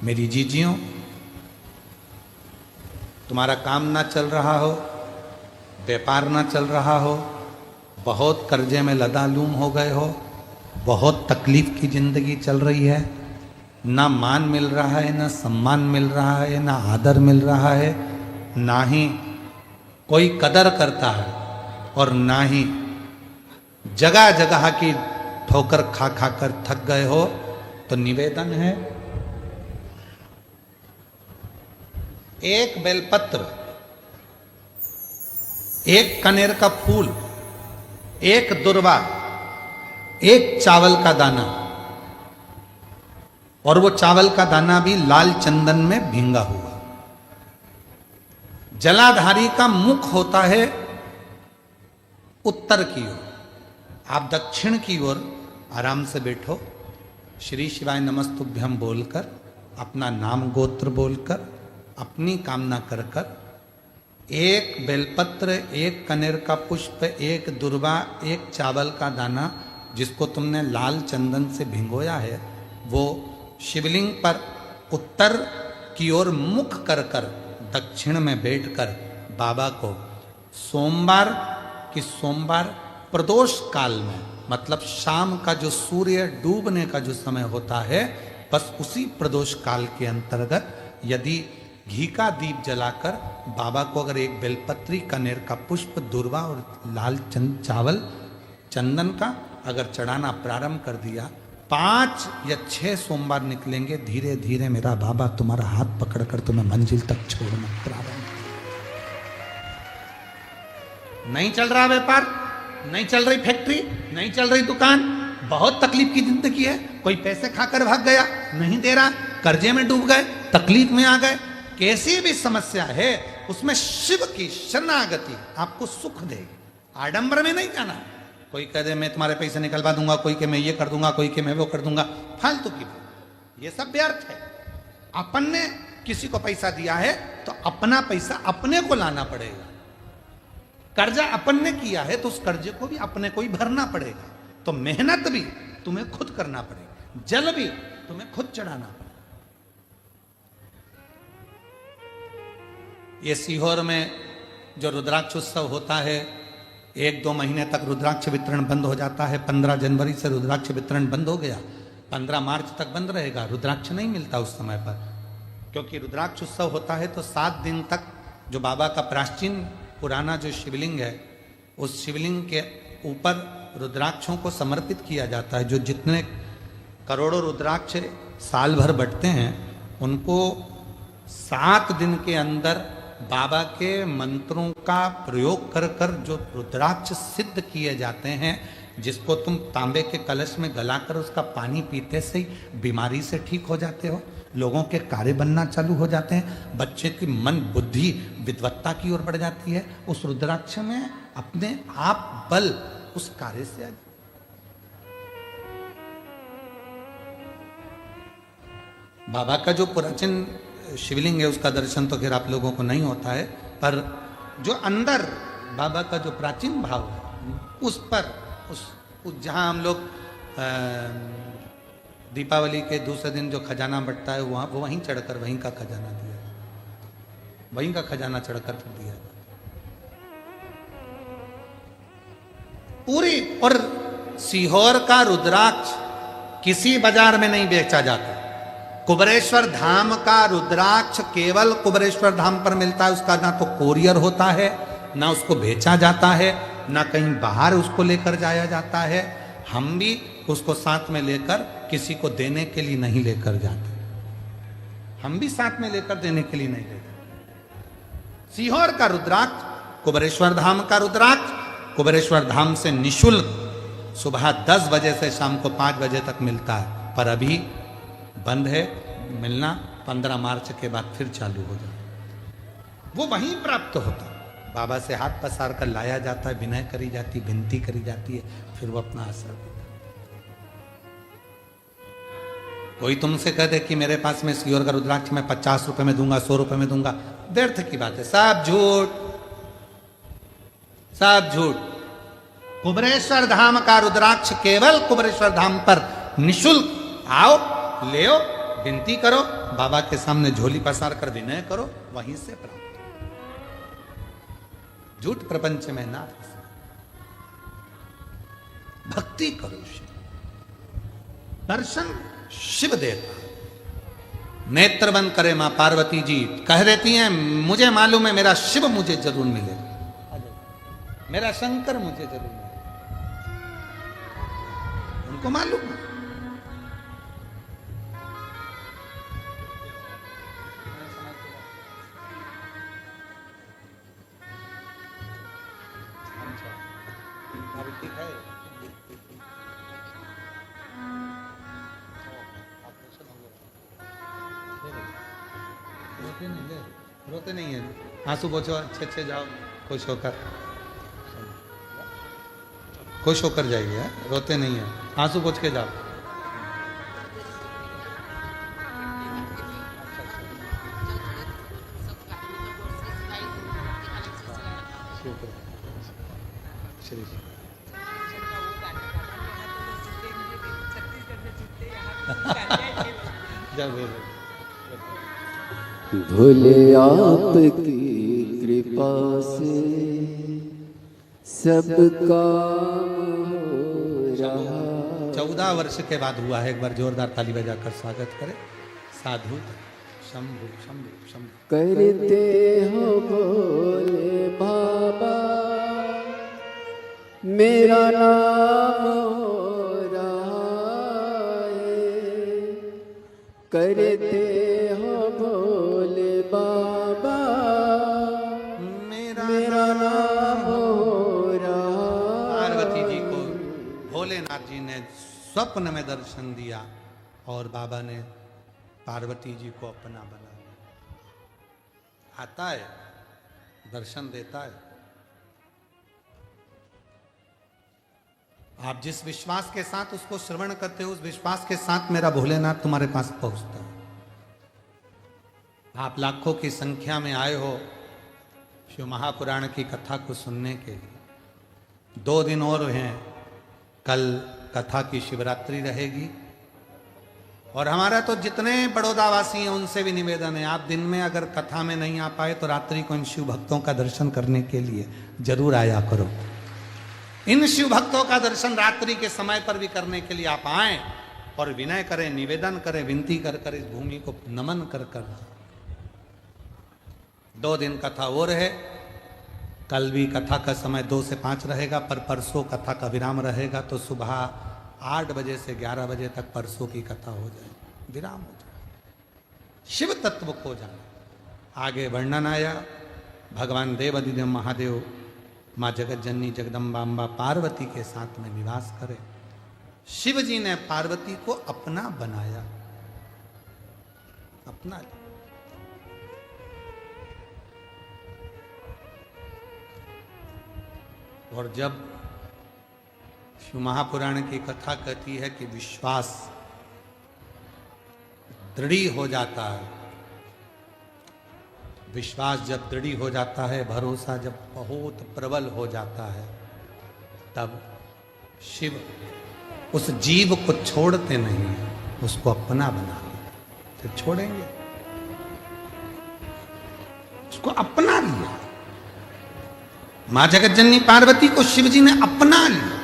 मेरी जीजियों, तुम्हारा काम ना चल रहा हो, व्यापार ना चल रहा हो, बहुत कर्जे में लदालूम हो गए हो, बहुत तकलीफ की जिंदगी चल रही है, ना मान मिल रहा है, ना सम्मान मिल रहा है, ना आदर मिल रहा है, ना ही कोई कदर करता है और ना ही जगह जगह की ठोकर खा खा कर थक गए हो, तो निवेदन है, एक बेलपत्र, एक कनेर का फूल, एक दुर्वा, एक चावल का दाना, और वो चावल का दाना भी लाल चंदन में भींगा हुआ। जलाधारी का मुख होता है उत्तर की ओर, आप दक्षिण की ओर आराम से बैठो, श्री शिवाय नमस्तुभ्यम बोलकर, अपना नाम गोत्र बोलकर, अपनी कामना कर कर, एक बेलपत्र, एक कनेर का पुष्प, एक दुर्वा, एक चावल का दाना जिसको तुमने लाल चंदन से भिगोया है, वो शिवलिंग पर उत्तर की ओर मुख कर कर दक्षिण में बैठकर बाबा को सोमवार प्रदोष काल में, मतलब शाम का जो सूर्य डूबने का जो समय होता है, बस उसी प्रदोष काल के अंतर्गत यदि घी का दीप जलाकर बाबा को अगर एक बेलपत्री, कनेर का पुष्प, दुर्वा और लाल चावल चंदन का अगर चढ़ाना प्रारंभ कर दिया, 5 या 6 सोमवार निकलेंगे, धीरे धीरे मेरा बाबा तुम्हारा हाथ पकड़कर तुम्हें मंजिल तक छोड़ना प्रारंभ। नहीं चल रहा व्यापार, नहीं चल रही फैक्ट्री, नहीं चल रही दुकान, बहुत तकलीफ की जिंदगी है, कोई पैसे खाकर भाग गया, नहीं दे रहा, कर्जे में डूब गए, तकलीफ में आ गए, कैसी भी समस्या है उसमें शिव की शरणागति आपको सुख देगी। आडंबर में नहीं जाना। कोई कह दे मैं तुम्हारे पैसे निकलवा दूंगा, कोई के मैं ये कर दूंगा, कोई के मैं वो कर दूंगा, फालतू की बात, ये सब व्यर्थ है। अपन ने किसी को पैसा दिया है तो अपना पैसा अपने को लाना पड़ेगा। कर्जा अपन ने किया है तो उस कर्जे को भी अपने को ही भरना पड़ेगा। तो मेहनत भी तुम्हें खुद करना पड़ेगा, जल भी तुम्हें खुद चढ़ाना पड़ेगा। ये सीहोर में जो रुद्राक्ष उत्सव होता है, 1-2 महीने तक रुद्राक्ष वितरण बंद हो जाता है। 15 जनवरी से रुद्राक्ष वितरण बंद हो गया, 15 मार्च तक बंद रहेगा। रुद्राक्ष नहीं मिलता उस समय पर, क्योंकि रुद्राक्ष उत्सव होता है तो 7 दिन तक जो बाबा का प्राचीन पुराना जो शिवलिंग है, उस शिवलिंग के ऊपर रुद्राक्षों को समर्पित किया जाता है। जो जितने करोड़ों रुद्राक्ष साल भर बटते हैं, उनको 7 दिन के अंदर बाबा के मंत्रों का प्रयोग कर कर जो रुद्राक्ष सिद्ध किए जाते हैं, जिसको तुम तांबे के कलश में गलाकर उसका पानी पीते से ही बीमारी से ठीक हो जाते हो, लोगों के कार्य बनना चालू हो जाते हैं, बच्चे की मन बुद्धि विद्वत्ता की ओर बढ़ जाती है, उस रुद्राक्ष में अपने आप बल उस कार्य से बाबा का जो प्राचीन शिवलिंग है उसका दर्शन तो खैर आप लोगों को नहीं होता है, पर जो अंदर बाबा का जो प्राचीन भाव है उस पर उस जहाँ हम लोग दीपावली के दूसरे दिन जो खजाना बंटता है वहाँ वो वहीं चढ़कर वहीं का खजाना दिया, वहीं का खजाना चढ़कर दिया पूरी। और सीहोर का रुद्राक्ष किसी बाजार में नहीं बेचा जाता। कुबरेश्वर धाम का रुद्राक्ष केवल कुबरेश्वर धाम पर मिलता है। उसका ना तो कोरियर होता है, ना उसको बेचा जाता है, ना कहीं बाहर उसको लेकर जाया जाता है। हम भी उसको साथ में लेकर किसी को देने के लिए नहीं लेकर जाते, हम भी साथ में लेकर देने के लिए नहीं लेते। सीहोर का रुद्राक्ष, कुबरेश्वर धाम का रुद्राक्ष कुबरेश्वर धाम से निशुल्क सुबह 10 बजे से शाम को 5 बजे तक मिलता है, पर अभी बंद है मिलना। 15 मार्च के बाद फिर चालू हो जाए। वो वहीं प्राप्त होता है, बाबा से हाथ पसार कर लाया जाता है, विनय करी जाती, विनती करी जाती है, फिर वो अपना असर। कोई तुमसे कह दे कि मेरे पास में सीहोर का रुद्राक्ष मैं 50 रुपए में दूंगा, 100 रुपए में दूंगा, व्यर्थ की बात है, सब झूठ, सब झूठ। कुबरेश्वर धाम का रुद्राक्ष केवल कुबरेश्वर धाम पर निशुल्क आओ, ले विनती करो, बाबा के सामने झोली पसार कर विनय करो, वहीं से प्राप्त। झूठ प्रपंच में ना फंसो, भक्ति करो शिव, दर्शन शिव देता। नेत्र बंद करे मां पार्वती जी कह देती हैं, मुझे मालूम है मेरा शिव मुझे जरूर मिलेगा, मेरा शंकर मुझे जरूर मिलेगा, उनको मालूम है। रोते नहीं है, आंसू पोछो, अच्छे अच्छे जाओ, खुश होकर, खुश होकर जाइए, रोते नहीं है, आंसू पोछ के जाओ। श्री भोले आपकी कृपा से सब काम हो रहा। 14 वर्ष के बाद हुआ है, एक बार जोरदार ताली बजाकर स्वागत करें। साधु शंभु शंभु शंभु करते हो भोले बाबा, मेरा नाम हो रहा है। करते हो भोले बाबा, मेरा नाम हो रहा। पार्वती जी को भोलेनाथ जी ने स्वप्न में दर्शन दिया और बाबा ने पार्वती जी को अपना बना लिया। आता है, दर्शन देता है। आप जिस विश्वास के साथ उसको श्रवण करते हो, उस विश्वास के साथ मेरा भोलेनाथ तुम्हारे पास पहुंचता है। आप लाखों की संख्या में आए हो शिव महापुराण की कथा को सुनने के लिए। 2 दिन और हैं, कल कथा की शिवरात्रि रहेगी। और हमारा तो जितने बड़ौदावासी हैं उनसे भी निवेदन है, आप दिन में अगर कथा में नहीं आ पाए तो रात्रि को इन शिव भक्तों का दर्शन करने के लिए जरूर आया करो। इन शिव भक्तों का दर्शन रात्रि के समय पर भी करने के लिए आप आए और विनय करें, निवेदन करें, विनती कर कर इस भूमि को नमन कर कर। 2 दिन कथा और है, कल भी कथा का समय 2 से 5 रहेगा, पर परसों कथा का विराम रहेगा। तो सुबह 8 बजे से 11 बजे तक परसों की कथा हो जाए, विराम हो जाए, शिव तत्व खो जाए। आगे वर्णन आया, भगवान देवाधिदेव महादेव माँ जगत जननी जगदम्बा अम्बा पार्वती के साथ में निवास करे। शिव जी ने पार्वती को अपना बनाया, अपना। और जब शिव महापुराण की कथा कहती है कि विश्वास दृढ़ हो जाता है, विश्वास जब दृढ़ हो जाता है, भरोसा जब बहुत प्रबल हो जाता है, तब शिव उस जीव को छोड़ते नहीं, उसको अपना बना लेते। फिर छोड़ेंगे, उसको अपना लिया। मां जगत जननी पार्वती को शिव जी ने अपना लिया,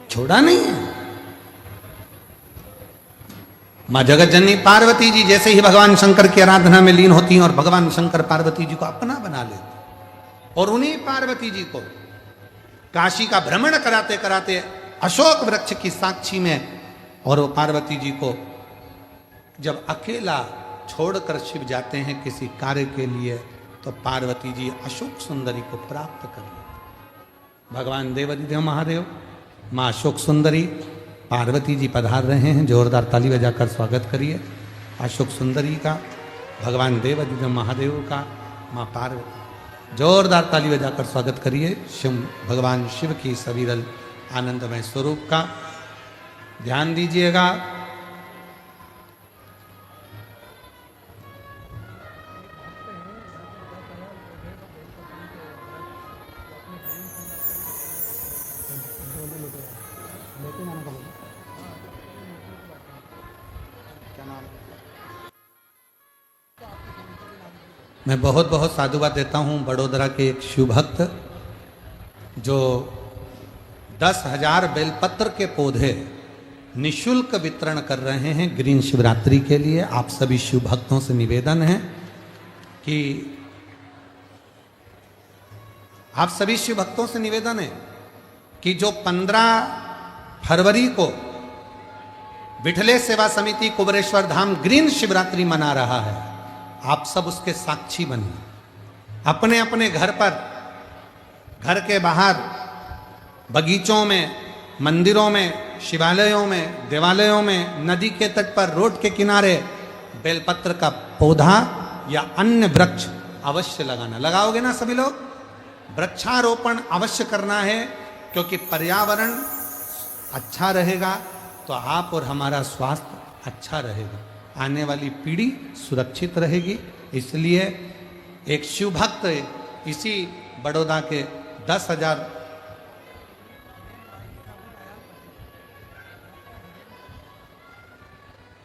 छोड़ा नहीं है। मां जगत जननी पार्वती जी जैसे ही भगवान शंकर की आराधना में लीन होती हैं और भगवान शंकर पार्वती जी को अपना बना लेते, और उन्हीं पार्वती जी को काशी का भ्रमण कराते कराते अशोक वृक्ष की साक्षी में, और वो पार्वती जी को जब अकेला छोड़कर शिव जाते हैं किसी कार्य के लिए, तो पार्वती जी अशोक सुंदरी को प्राप्त कर लेते। भगवान देवाधिदेव महादेव, मां अशोक सुंदरी, पार्वती जी पधार रहे हैं। जोरदार ताली बजाकर स्वागत करिए अशोक सुंदरी का, भगवान देवाधिदेव महादेव का, मां पार्वती। जोरदार ताली बजाकर स्वागत करिए शिव भगवान शिव की सविरल आनंदमय स्वरूप का। ध्यान दीजिएगा, लेकिन मैं बहुत बहुत साधुवाद देता हूं बड़ोदरा के एक शिव भक्त जो 10,000 बेलपत्र के पौधे निशुल्क वितरण कर रहे हैं ग्रीन शिवरात्रि के लिए। आप सभी शिव भक्तों से निवेदन है कि आप सभी शिव भक्तों से निवेदन है कि जो 15 फरवरी को विठले सेवा समिति कुबरेश्वर धाम ग्रीन शिवरात्रि मना रहा है, आप सब उसके साक्षी बनिए। अपने अपने घर पर, घर के बाहर, बगीचों में, मंदिरों में, शिवालयों में, देवालयों में, नदी के तट पर, रोड के किनारे बेलपत्र का पौधा या अन्य वृक्ष अवश्य लगाना। लगाओगे ना सभी लोग? वृक्षारोपण अवश्य करना है, क्योंकि पर्यावरण अच्छा रहेगा तो आप और हमारा स्वास्थ्य अच्छा रहेगा, आने वाली पीढ़ी सुरक्षित रहेगी। इसलिए एक शिव भक्त इसी बड़ौदा के 10,000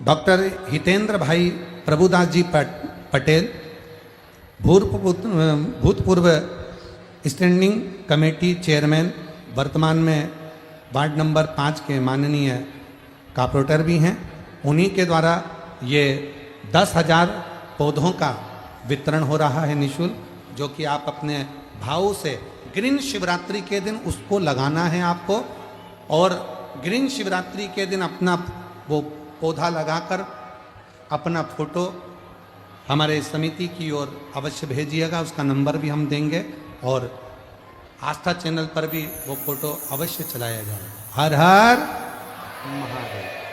डॉक्टर हितेंद्र भाई प्रभुदास जी पटेल भूतपूर्व स्टैंडिंग कमेटी चेयरमैन, वर्तमान में वार्ड नंबर 5 के माननीय कॉर्पोरेटर भी हैं, उन्हीं के द्वारा ये 10,000 पौधों का वितरण हो रहा है निःशुल्क, जो कि आप अपने भाव से ग्रीन शिवरात्रि के दिन उसको लगाना है आपको। और ग्रीन शिवरात्रि के दिन अपना वो पौधा लगाकर अपना फोटो हमारे समिति की ओर अवश्य भेजिएगा, उसका नंबर भी हम देंगे और आस्था चैनल पर भी वो फोटो अवश्य चलाया जाएगा। हर हर महादेव।